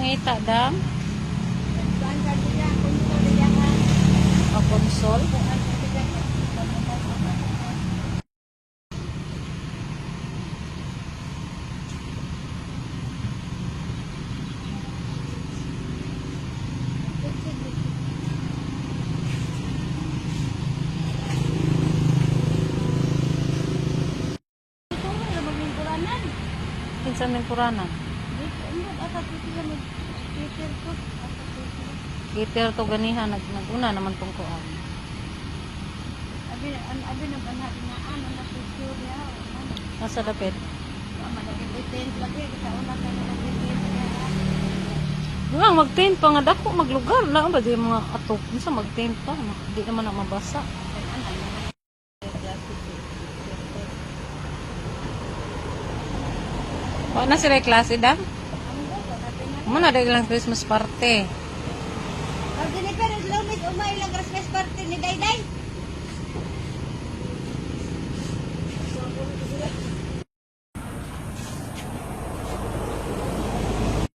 pangita, dam? O, konsol? Kinsa may kurana? Peter to ganihan naguna naman tong kuan. Abi na banhat na ano na picture niya. Asa dapit? Malaki tent lagi sa una ka na tent. Nga mag-tent pa nga dako maglugar na ba di mga atok sa mag-tent pa di naman na mabasa. Wa na sila klase dam? Mana ada ilang Christmas party. Pag gini pero lumit umay lang Christmas party ni Dayday.